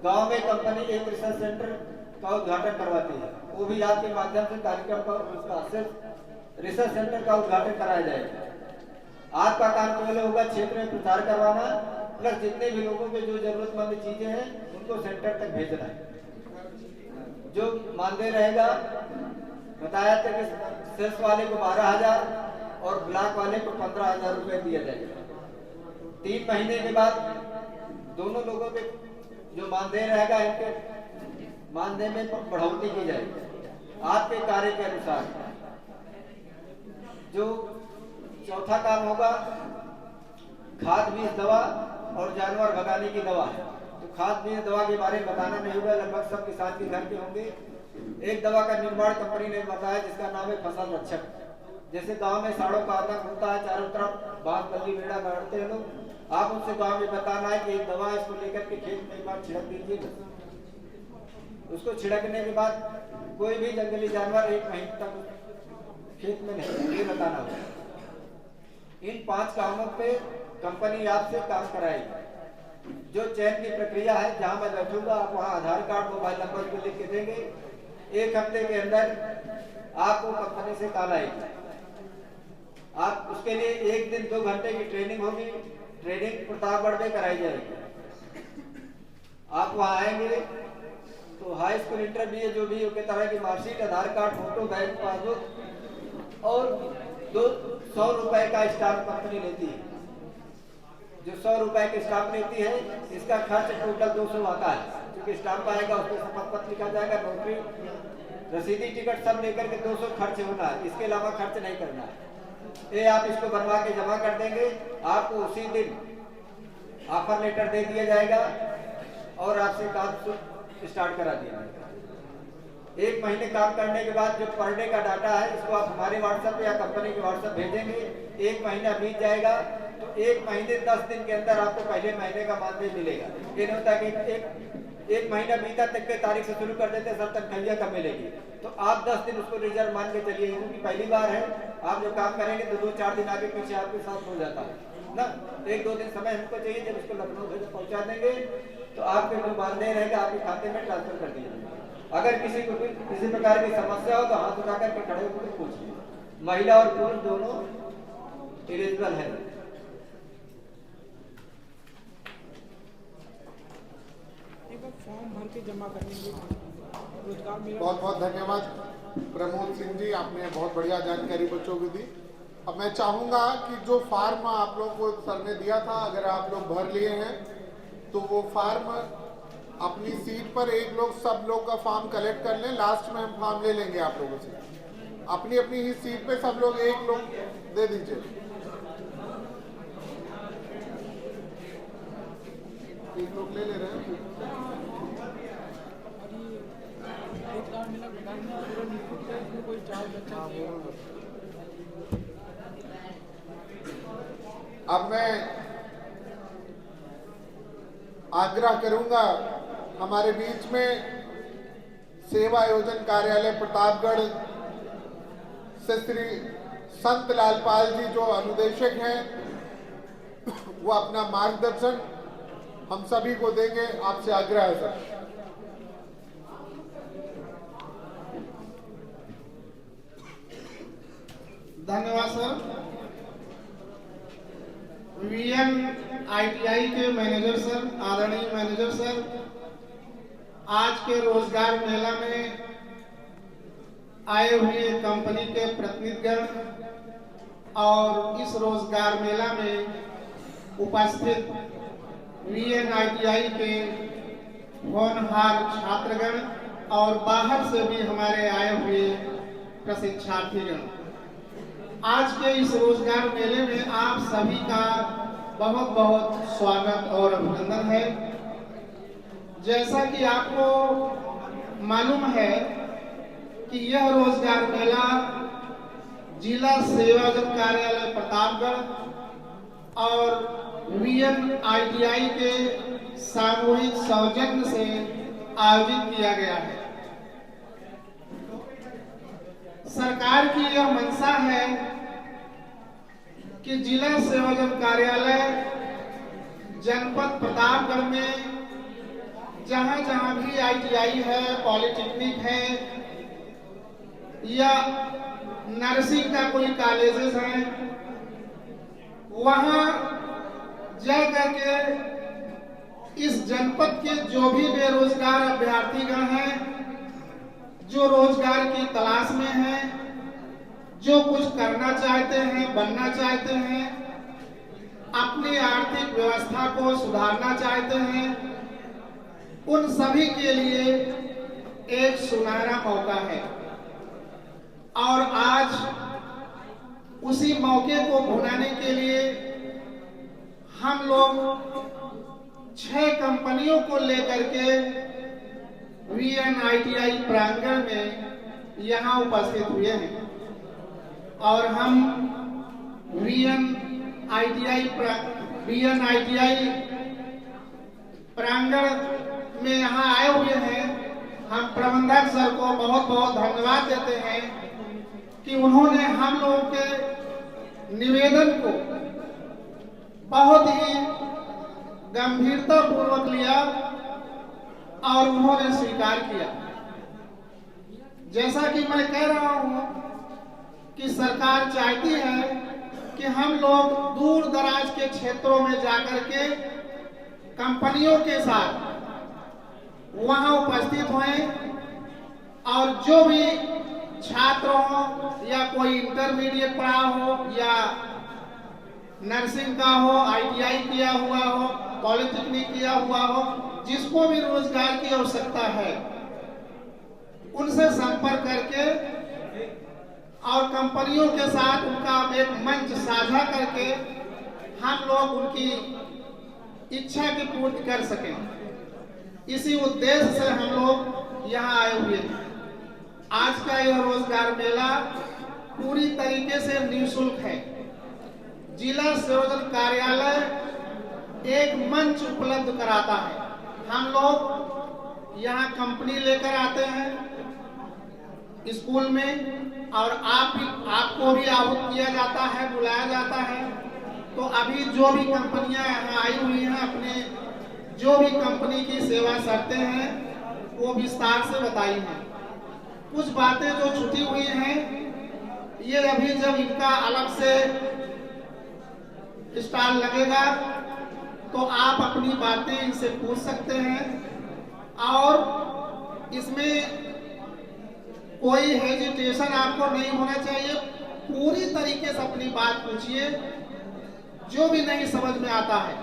गांव में कंपनी एक रिसर्च सेंटर का उद्घाटन करवाती है, वो भी आपके माध्यम से कार्यक्रम पर उसका सिर्फ रिसर्च सेंटर का उद्घाटन कराया जाएगा। आपका काम केवल होगा क्षेत्र में प्रचार करवाना, प्लस जितने भी लोगों के जो जरूरतमंद चीजें हैं उनको सेंटर तक भेजना है। जो मानदेय रहेगा, बताया था कि सेल्स वाले को 12,000 और ब्लॉक वाले को 15,000 रुपए दिया जाएगा। 3 महीने के बाद दोनों लोगों के जो मानदेय रहेगा, इनके मानदेय में बढ़ोतरी की जाएगी आपके कार्य के अनुसार। जो चौथा काम होगा खाद बीज दवा और जानवर भगाने की दवा है। तो खाद बीज दवा के बारे में बताना नहीं होगा, लगभग सब किसान के घर के होंगे। एक दवा का निर्माण कंपनी ने बताया जिसका नाम है फसल रक्षक। जैसे गांव में साड़ों का आतंक होता है, चारों तरफ बांस बल्ली बेड़ा गाड़ते हैं लोग, आप उनसे गांव में बताना है कि एक दवा है, इसको लेकर के खेत में एक बार छिड़क दीजिए। उसको छिड़कने के बाद कोई भी जंगली जानवर 1 महीने तक खेत में नहीं, ये बताना होगा। इन 5 कामों पे कंपनी आपसे काम कराएगी। जो चयन की प्रक्रिया है, जहां मैं बैठूंगा आप वहां आधार कार्ड, मोबाइल नंबर को लिख के देंगे। 1 हफ्ते के अंदर आपको कंपनी से कॉल आएगी। आप उसके लिए 1 दिन 2 घंटे की ट्रेनिंग होगी। ट्रेनिंग प्रतापगढ़ में कराई जाएगी। आप वहां आएंगे तो हाई स्कूल इंटरमीडिएट जो भी के तरह की मार्कशीट, आधार कार्ड, फोटो, बैंक पासबुक और 100 रुपए का स्टाम्प कंपनी लेती है। जो 100 रुपए के स्टाम्प लेती है, इसका खर्च टोटल 200 आता है। क्योंकि स्टाम्प आएगा, उस पर शपथ पत्र लिखा जाएगा, नोटरी, रसीदी, टिकट सब लेकर के 200 खर्च होना है। इसके अलावा खर्च नहीं करना है। ये आप इसको बनवा के जमा कर देंगे, आपको उसी दिन ऑफर लेटर दे दिया जाएगा और आपसे काम स्टार्ट करा दिया जाएगा। 1 महीने काम करने के बाद जो पर डे का डाटा है इसको आप हमारे व्हाट्सएप या कंपनी के व्हाट्सएप भेजेंगे। 1 महीना बीत जाएगा तो 1 महीने 10 दिन के अंदर आपको पहले महीने का मानदेय मिलेगा। ये नहीं होता कि एक महीना बीता तक के तारीख से शुरू कर देते सर तनख्वाह कब मिलेगी, तो आप 10 दिन उसको रिजर्व मान के चलिए, क्योंकि पहली बार है आप जो काम करेंगे तो 2-4 दिन आगे पीछे आपके साथ हो जाता है ना। 1-2 दिन समय हमको चाहिए, जब उसको लखनऊ भेज पहुंचा देंगे तो आपके जो मानदेय रहेगा आपके खाते में ट्रांसफर कर दिया जाएगा। अगर किसी को किसी प्रकार की समस्या हो तो हाथ उठा करके खड़े होकर पूछिए। महिला और पुरुष दोनों एलिजिबल है। फॉर्म भर के जमा करेंगे रोजगार मेला। बहुत बहुत धन्यवाद प्रमोद सिंह जी, आपने बहुत बढ़िया जानकारी बच्चों को दी। अब मैं चाहूँगा कि जो फार्म आप लोगों को सर ने दिया था, अगर आप लोग भर लिए हैं तो वो फार्म अपनी सीट पर सब लोग का फॉर्म कलेक्ट कर लें। लास्ट में हम फॉर्म ले लेंगे आप लोगों से। अपनी अपनी ही सीट पे सब लोग एक दे दीजिए। एक लोग ले रहे हैं। रोजगार मेला पूरा निःशुल्क है, इसमें कोई चार्ज बचा नहीं है। अब मैं आग्रह करूंगा, हमारे बीच में सेवा आयोजन कार्यालय प्रतापगढ़ से श्री संत लालपाल जी जो अनुदेशक हैं, वो अपना मार्गदर्शन हम सभी को देंगे। आपसे आग्रह है सर। धन्यवाद सर। वीएन आईटीआई के मैनेजर सर, आदरणीय मैनेजर सर, आज के रोजगार मेला में आए हुए कंपनी के प्रतिनिधिगण और इस रोजगार मेला में उपस्थित वीएन आईटीआई के होनहार छात्रगण और बाहर से भी हमारे आए हुए प्रशिक्षार्थीगण, आज के इस रोजगार मेले में आप सभी का बहुत बहुत स्वागत और अभिनंदन है। जैसा कि आपको मालूम है कि यह रोजगार मेला जिला सेवायोजन कार्यालय प्रतापगढ़ और वीएन आईटीआई के सामूहिक सौजन्य से आयोजित किया गया है। सरकार की यह मंशा है कि जिला सेवायोजन कार्यालय जनपद प्रतापगढ़ में जहां जहां भी आईटीआई है, पॉलिटेक्निक है या नर्सिंग का कोई कॉलेजेस है, वहां जा करके इस जनपद के जो भी बेरोजगार अभ्यर्थीगण हैं, जो रोजगार की तलाश में हैं, जो कुछ करना चाहते हैं, बनना चाहते हैं, अपनी आर्थिक व्यवस्था को सुधारना चाहते हैं, उन सभी के लिए एक सुनहरा मौका है। और आज उसी मौके को भुनाने के लिए हम लोग 6 कंपनियों को लेकर के वीएन आईटीआई प्रांगण में यहाँ उपस्थित हुए हैं और हम वीएन आईटीआई प्रांगण में यहाँ आए हुए हैं। हम प्रबंधक सर को बहुत बहुत धन्यवाद देते हैं कि उन्होंने हम लोगों के निवेदन को बहुत ही गंभीरता पूर्वक लिया और उन्होंने स्वीकार किया। जैसा कि मैं कह रहा हूं कि सरकार चाहती है कि हम लोग दूर दराज के क्षेत्रों में जाकर के कंपनियों के साथ वहां उपस्थित हों और जो भी छात्र हो या कोई इंटरमीडिएट पढ़ा हो या नर्सिंग का हो, आईटीआई किया हुआ हो, पॉलिटेक्निक किया हुआ हो, जिसको भी रोजगार की आवश्यकता है, उनसे संपर्क करके और कंपनियों के साथ उनका एक मंच साझा करके हम लोग उनकी इच्छा की पूर्ति कर सकें। इसी उद्देश्य से हम लोग यहाँ आए हुए हैं। आज का यह रोजगार मेला पूरी तरीके से निःशुल्क है। जिला संयोजन कार्यालय एक मंच उपलब्ध कराता है। हम लोग यहाँ कंपनी लेकर आते हैं स्कूल में, और आपको भी आहूत किया जाता है, बुलाया जाता है। तो अभी जो भी कंपनियां यहाँ आई हुई हैं, अपने जो भी कंपनी की सेवा शर्तें हैं वो विस्तार से बताई हैं। कुछ बातें जो छुटी हुई हैं, ये अभी जब इनका अलग से स्टॉल लगेगा तो आप अपनी बातें इनसे पूछ सकते हैं, और इसमें कोई हेजिटेशन आपको नहीं होना चाहिए। पूरी तरीके से अपनी बात पूछिए, जो भी नहीं समझ में आता है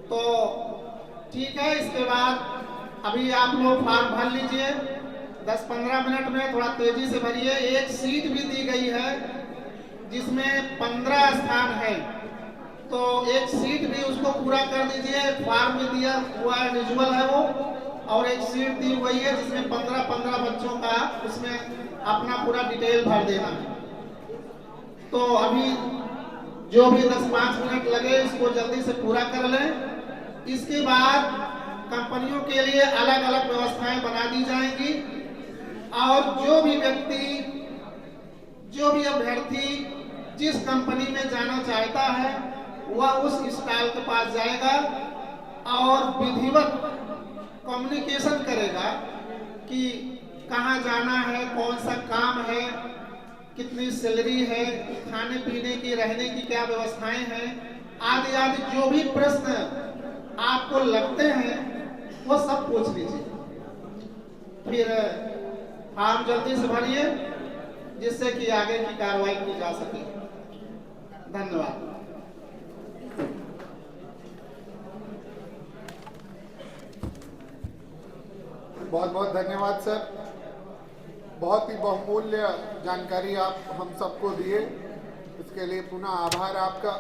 तो ठीक है। इसके बाद अभी आप लोग फॉर्म भर लीजिए, 10-15 मिनट में, थोड़ा तेजी से भरिए। एक सीट भी दी गई है जिसमें 15 स्थान है, तो एक सीट भी उसको पूरा कर दीजिए। फॉर्म भी दिया हुआ है, विजुअल है वो, और एक सीट दी हुई है जिसमें 15-15 बच्चों का उसमें अपना पूरा डिटेल भर देना है। तो अभी जो भी 10-5 मिनट लगे इसको जल्दी से पूरा कर लें। इसके बाद कंपनियों के लिए अलग अलग व्यवस्थाएं बना दी जाएंगी, और जो भी व्यक्ति, जो भी अभ्यर्थी जिस कंपनी में जाना चाहता है वह उस स्टॉल के पास जाएगा और विधिवत कम्युनिकेशन करेगा कि कहाँ जाना है, कौन सा काम है, कितनी सैलरी है, खाने पीने की, रहने की क्या व्यवस्थाएं हैं, आदि आदि जो भी प्रश्न आपको लगते हैं वो सब पूछ लीजिए। फिर फॉर्म जल्दी से भरिए जिससे कि आगे की कार्रवाई की जा सके। धन्यवाद। बहुत बहुत धन्यवाद सर। बहुत ही बहुमूल्य जानकारी आप हम सबको दिए, इसके लिए पुनः आभार आपका।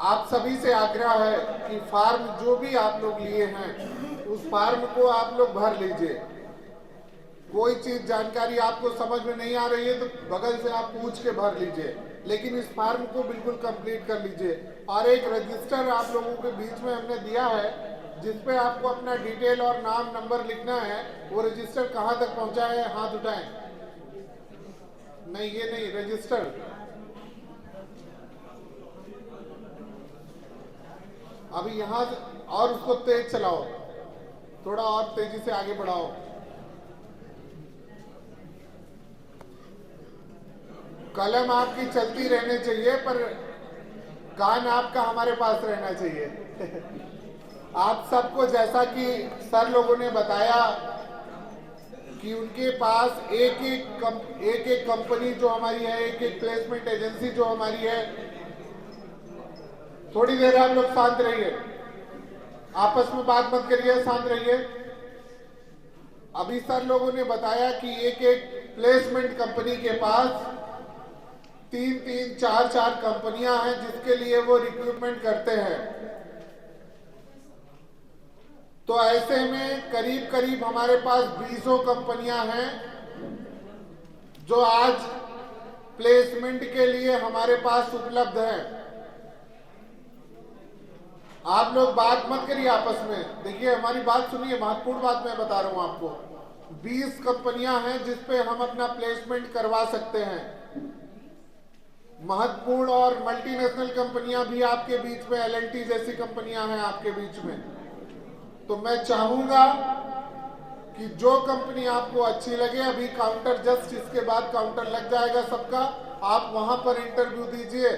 आप सभी से आग्रह है कि फॉर्म जो भी आप लोग लिए हैं उस फॉर्म को आप लोग भर लीजिए। कोई चीज जानकारी आपको समझ में नहीं आ रही है तो बगल से आप पूछ के भर लीजिए, लेकिन इस फॉर्म को बिल्कुल कंप्लीट कर लीजिए। और एक रजिस्टर आप लोगों के बीच में हमने दिया है जिसपे आपको अपना डिटेल और नाम नंबर लिखना है। वो रजिस्टर कहाँ तक पहुंचा है, हाथ उठाएं। नहीं, ये नहीं, रजिस्टर। अभी यहाँ और उसको तेज चलाओ, थोड़ा और तेजी से आगे बढ़ाओ। कलम आपकी चलती रहनी चाहिए पर कान आपका हमारे पास रहना चाहिए। आप सबको, जैसा कि सर लोगों ने बताया कि उनके पास एक एक कंपनी जो हमारी है, एक एक प्लेसमेंट एजेंसी जो हमारी है। थोड़ी देर आप लोग शांत रहिए, आपस में बात मत करिए, शांत रहिए। अभी सर लोगों ने बताया कि एक एक प्लेसमेंट कंपनी के पास 3-3, 4-4 कंपनियां हैं जिसके लिए वो रिक्रूटमेंट करते हैं। तो ऐसे में करीब करीब हमारे पास 20 कंपनियां हैं जो आज प्लेसमेंट के लिए हमारे पास उपलब्ध हैं। आप लोग बात मत करिए आपस में, देखिए हमारी बात सुनिए, महत्वपूर्ण बात मैं बता रहा हूं आपको। 20 कंपनियां हैं जिसपे हम अपना प्लेसमेंट करवा सकते हैं। महत्वपूर्ण और मल्टीनेशनल कंपनियां भी आपके बीच में, L&T जैसी कंपनियां हैं आपके बीच में। तो मैं चाहूंगा कि जो कंपनी आपको अच्छी लगे, अभी काउंटर जस्ट इसके बाद काउंटर लग जाएगा सबका, आप वहां पर इंटरव्यू दीजिए।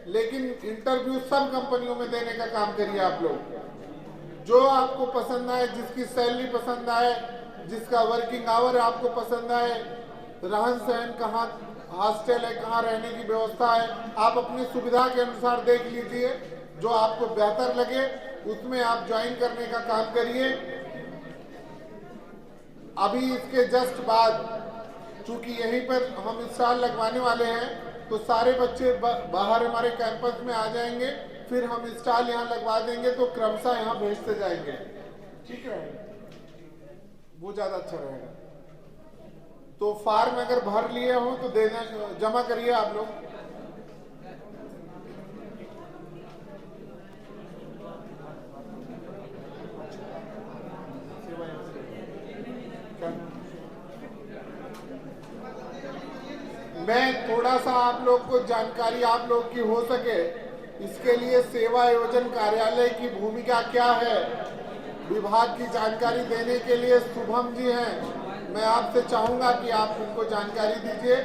लेकिन इंटरव्यू सब कंपनियों में देने का काम करिए आप लोग। जो आपको पसंद आए, जिसकी सैलरी पसंद आए, जिसका वर्किंग आवर आपको पसंद आए, रहन सहन कहाँ, हॉस्टल है, कहाँ रहने की व्यवस्था है, आप अपनी सुविधा के अनुसार देख लीजिए। जो आपको बेहतर लगे उसमें आप ज्वाइन करने का काम करिए। अभी इसके जस्ट बाद चूंकि यहीं पर हम स्टॉल लगवाने वाले हैं तो सारे बच्चे बाहर हमारे कैंपस में आ जाएंगे, फिर हम स्टॉल यहाँ लगवा देंगे तो क्रमशः यहाँ भेजते जाएंगे। ठीक है, वो ज़्यादा अच्छा रहेगा। तो फॉर्म अगर भर लिए हो तो देना, जमा करिए आप लोग। मैं थोड़ा सा आप लोग को जानकारी आप लोग की हो सके इसके लिए सेवा आयोजन कार्यालय की भूमिका क्या है, विभाग की जानकारी देने के लिए शुभम जी हैं। मैं आपसे चाहूंगा कि आप उनको जानकारी दीजिए।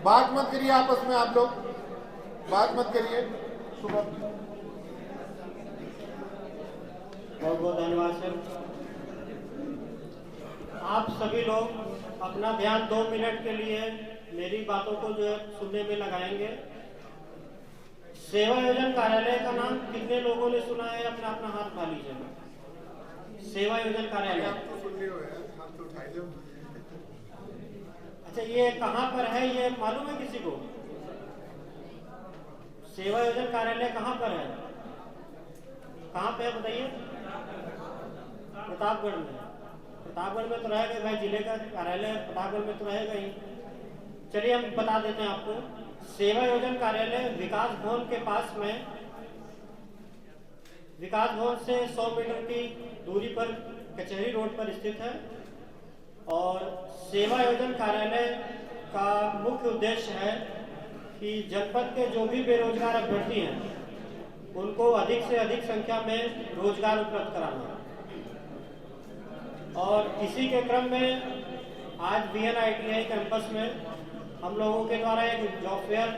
बात मत करिए आपस में, आप लोग बात मत करिए। शुभम जी। बहुत बहुत धन्यवाद सर। आप सभी लोग अपना ध्यान 2 मिनट के लिए मेरी बातों को जो है सुनने में लगाएंगे। सेवा आयोजन कार्यालय का नाम कितने लोगों ने सुना है? अपना अपना हाथ उठा लीजिए। सेवा आयोजन कार्यालय अच्छा, ये कहाँ पर है, ये मालूम है किसी को? सेवा आयोजन कार्यालय कहाँ पर है? कहाँ पे है बताइए? प्रतापगढ़ में। प्रतापगढ़ में तो रहेगा भाई, जिले का कार्यालय प्रतापगढ़ में तो रहेगा ही। चलिए हम बता देते हैं आपको। सेवा योजन कार्यालय विकास भवन के पास में, विकास भवन से 100 मीटर की दूरी पर कचहरी रोड पर स्थित है। और सेवा योजन कार्यालय का मुख्य उद्देश्य है कि जनपद के जो भी बेरोजगार अभ्यर्थी हैं उनको अधिक से अधिक संख्या में रोजगार उपलब्ध कराना। और इसी के क्रम में आज VNITI कैंपस में हम लोगों के द्वारा एक जॉब फेयर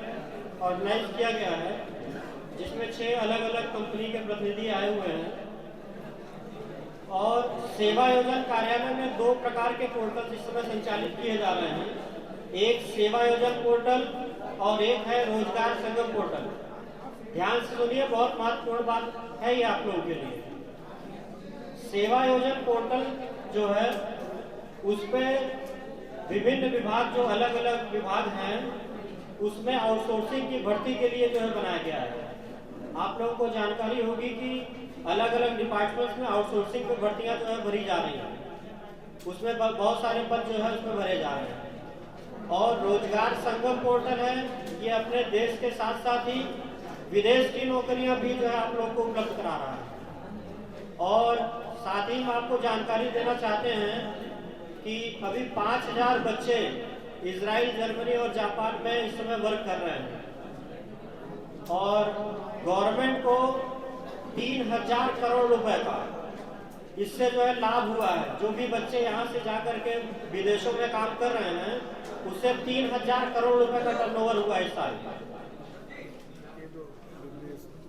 ऑर्गेनाइज किया गया है, जिसमें 6 अलग अलग कंपनी के प्रतिनिधि आए हुए हैं। और सेवा योजन कार्यालय में 2 प्रकार के पोर्टल इस समय संचालित किए जा रहे हैं। एक सेवा योजन पोर्टल और एक है रोजगार संगम पोर्टल। ध्यान से सुनिए, बहुत महत्वपूर्ण बात है ये आप लोगों के लिए। सेवा योजन पोर्टल जो है उस पर विभिन्न विभाग, जो अलग अलग विभाग हैं, उसमें आउटसोर्सिंग की भर्ती के लिए जो है बनाया गया है। आप लोगों को जानकारी होगी कि अलग अलग डिपार्टमेंट्स में आउटसोर्सिंग की भर्तियां जो है भरी जा रही हैं। उसमें बहुत सारे पद जो है उसमें भरे जा रहे हैं। और रोजगार संगम पोर्टल है, ये अपने देश के साथ साथ ही विदेश की नौकरियां भी जो है आप लोग को उपलब्ध करा रहा है। और साथ ही हम आपको जानकारी देना चाहते हैं कि अभी 5000 बच्चे इजराइल, जर्मनी और जापान में इस समय वर्क कर रहे हैं। और गवर्नमेंट को 3000 करोड़ रुपए का इससे जो है लाभ हुआ है। जो भी बच्चे यहाँ से जाकर के विदेशों में काम कर रहे हैं उससे 3000 करोड़ रुपए का टर्नओवर हुआ इस साल।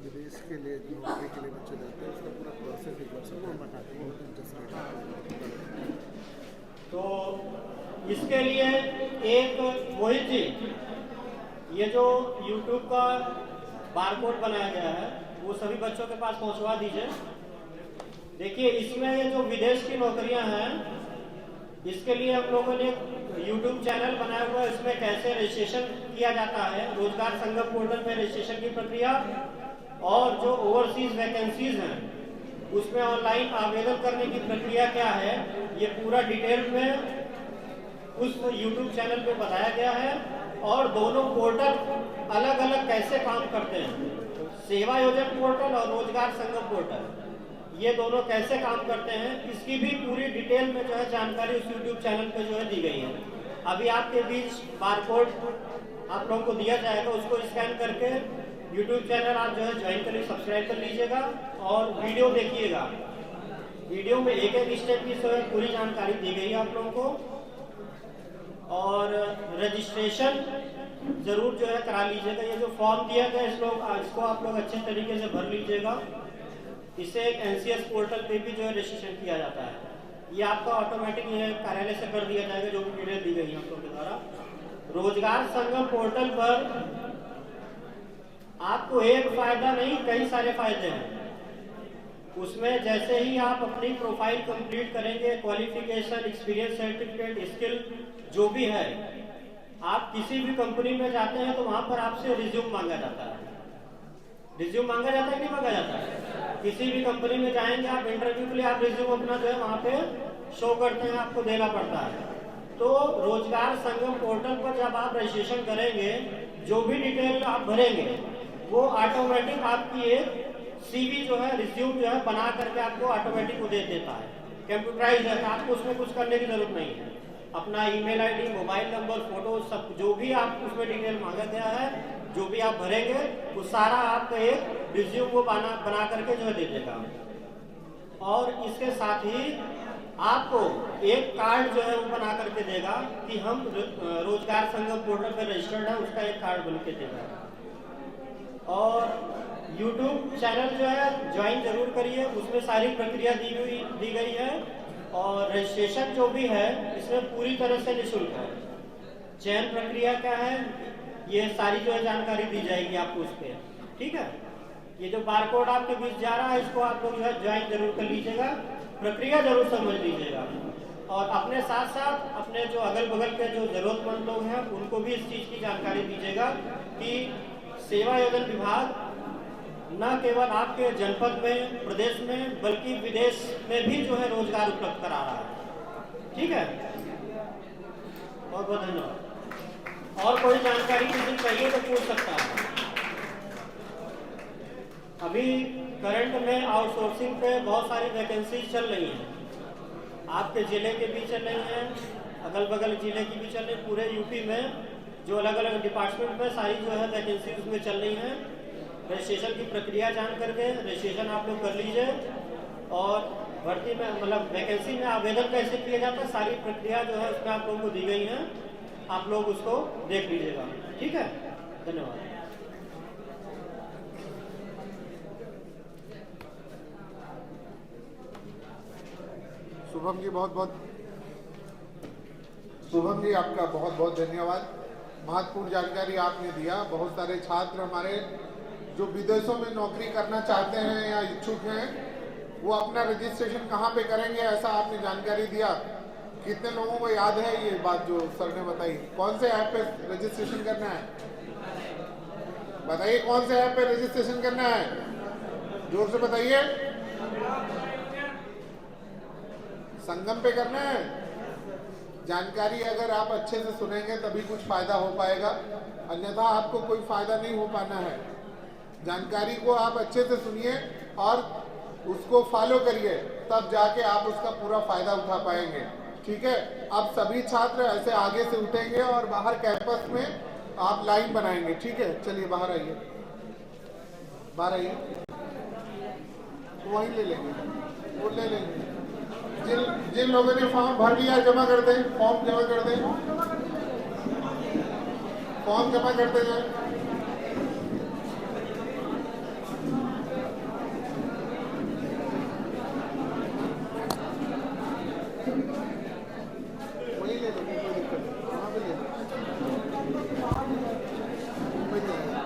विदेश के लिए नौकरी के लिए बच्चे जाते हैं, उसका पूरा प्रोसेस एक बार सबको बताते हैं। तो इसके लिए एक मोहित जी, ये जो YouTube का बारकोड बनाया गया है वो सभी बच्चों के पास पहुंचवा दीजिए। देखिए, इसमें ये जो विदेश की नौकरियां हैं, इसके लिए हम लोगों ने YouTube चैनल बनाया हुआ है। इसमें कैसे रजिस्ट्रेशन किया जाता है, रोजगार संगम पोर्टल में रजिस्ट्रेशन की प्रक्रिया, और जो ओवरसीज वैकेंसीज हैं उसमें ऑनलाइन आवेदन करने की प्रक्रिया क्या है, ये पूरा डिटेल में उस YouTube चैनल पे बताया गया है। और दोनों पोर्टल अलग अलग कैसे काम करते हैं, सेवा योजन पोर्टल और रोजगार संगम पोर्टल, ये दोनों कैसे काम करते हैं, इसकी भी पूरी डिटेल में जो है जानकारी उस YouTube चैनल पे जो है दी गई है। अभी आपके बीच बारकोड आप लोगों को दिया जाएगा, उसको स्कैन करके YouTube चैनल आप जो है ज्वाइन कर लीजिए, सब्सक्राइब कर लीजिएगा और वीडियो देखिएगा। वीडियो में एक एक स्टेप की पूरी जानकारी दी गई है आप लोगों को। और रजिस्ट्रेशन जरूर जो है करा लीजिएगा। ये जो फॉर्म दिया गया इसको आप लोग अच्छे तरीके से भर लीजिएगा। इसे एक NCS पोर्टल पे भी जो है रजिस्ट्रेशन किया जाता है। ये आपका ऑटोमेटिक कार्यालय से कर दिया जाएगा, जो भी डिटेल दी गई है आप लोगों के द्वारा। रोजगार संगम पोर्टल पर आपको एक फायदा नहीं, कई सारे फायदे हैं। उसमें जैसे ही आप अपनी प्रोफाइल कंप्लीट करेंगे, क्वालिफिकेशन, एक्सपीरियंस सर्टिफिकेट, स्किल जो भी है, आप किसी भी कंपनी में जाते हैं तो वहां पर आपसे रिज्यूम मांगा जाता है। रिज्यूम मांगा जाता है कि नहीं मांगा जाता है? किसी भी कंपनी में जाएंगे आप इंटरव्यू के लिए, आप रिज्यूम अपना जो है वहां पे शो करते हैं, आपको देना पड़ता है। तो रोजगार संगम पोर्टल पर जब आप रजिस्ट्रेशन करेंगे, जो भी डिटेल आप भरेंगे वो ऑटोमेटिक आपकी एक सीवी जो है, रिज्यूम जो है बना करके आपको ऑटोमेटिक वो दे देता है। कंप्यूटराइज है, आपको उसमें कुछ करने की जरूरत नहीं है। अपना email ID, mobile number, photo, सब जो भी आप उसमें डिटेल मांगा गया है, जो भी आप भरेंगे वो सारा आपका एक रिज्यूम वो बना करके जो है दे देगा। और इसके साथ ही आपको एक कार्ड जो है वो बना करके देगा कि हम रोजगार संगम पोर्टल पर रजिस्टर्ड है, उसका एक कार्ड बन के देगा। और YouTube चैनल जो है ज्वाइन जरूर करिए, उसमें सारी प्रक्रिया दी गई है। और रजिस्ट्रेशन जो भी है इसमें पूरी तरह से निःशुल्क है। चयन प्रक्रिया क्या है, ये सारी जो है जानकारी दी जाएगी आपको उस पर, ठीक है। ये जो बारकोड आपके बीच जा रहा है, इसको आप लोग जो है ज्वाइन जरूर कर लीजिएगा, प्रक्रिया जरूर समझ लीजिएगा। और अपने साथ साथ अपने जो अगल बगल के जो जरूरतमंद लोग हैं उनको भी इस चीज की जानकारी दीजिएगा कि सेवा योजन विभाग न केवल आपके जनपद में, प्रदेश में, बल्कि विदेश में भी जो है रोजगार उपलब्ध करा रहा है, ठीक है। बहुत बहुत धन्यवाद। और कोई जानकारी किसी चाहिए तो पूछ सकता है। अभी करंट में आउटसोर्सिंग पे बहुत सारी वैकेंसी चल रही हैं, आपके जिले के भी चल रही हैं, अगल बगल जिले की भी चल रही, पूरे यूपी में जो अलग अलग डिपार्टमेंट में सारी जो है वैकेंसी उसमें चल रही हैं। रजिस्ट्रेशन की प्रक्रिया जान करके रजिस्ट्रेशन आप लोग कर लीजिए। और भर्ती में मतलब वैकेंसी में आवेदन कैसे किया जाता है, सारी प्रक्रिया जो है उसमें आप लोगों को दी गई है, आप लोग उसको देख लीजिएगा, ठीक है। धन्यवाद। शुभम जी आपका बहुत बहुत धन्यवाद। महत्वपूर्ण जानकारी आपने दिया। बहुत सारे छात्र हमारे जो विदेशों में नौकरी करना चाहते हैं या इच्छुक हैं, वो अपना रजिस्ट्रेशन कहाँ पे करेंगे, ऐसा आपने जानकारी दिया। कितने लोगों को याद है ये बात जो सर ने बताई? कौन से ऐप पे रजिस्ट्रेशन करना है बताइए, कौन से ऐप पे रजिस्ट्रेशन करना है, जोर से बताइए। संगम पे करना है। जानकारी अगर आप अच्छे से सुनेंगे तभी कुछ फायदा हो पाएगा, अन्यथा आपको कोई फायदा नहीं हो पाना है। जानकारी को आप अच्छे से सुनिए और उसको फॉलो करिए, तब जाके आप उसका पूरा फायदा उठा पाएंगे, ठीक है। अब सभी छात्र ऐसे आगे से उठेंगे और बाहर कैंपस में आप लाइन बनाएंगे, ठीक है। चलिए बाहर आइए, बाहर आइए, वहीं ले लेंगे, वो ले लेंगे। जिन लोगों ने फॉर्म भर दिया जमा कर दें, फॉर्म जमा कर दें, फॉर्म जमा करते जाए। वही ले लेंगे, कोई दिक्कत नहीं, वहाँ पे ले लेंगे, कोई दिक्कत नहीं।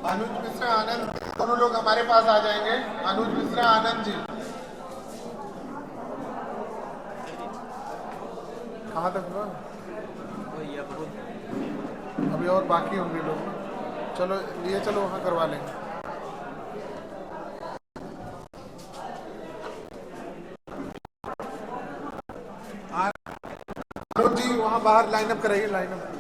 अनुज मिश्रा, आनंद, दोनों लोग हमारे पास आ जाएंगे। अनुज मिश्रा, आनंद जी कहाँ तक हुआ? अभी और बाकी होंगे लोग, चलो ये चलो वहाँ करवा लेंगे। अनुज जी वहाँ बाहर लाइनअप कराइए, लाइनअप।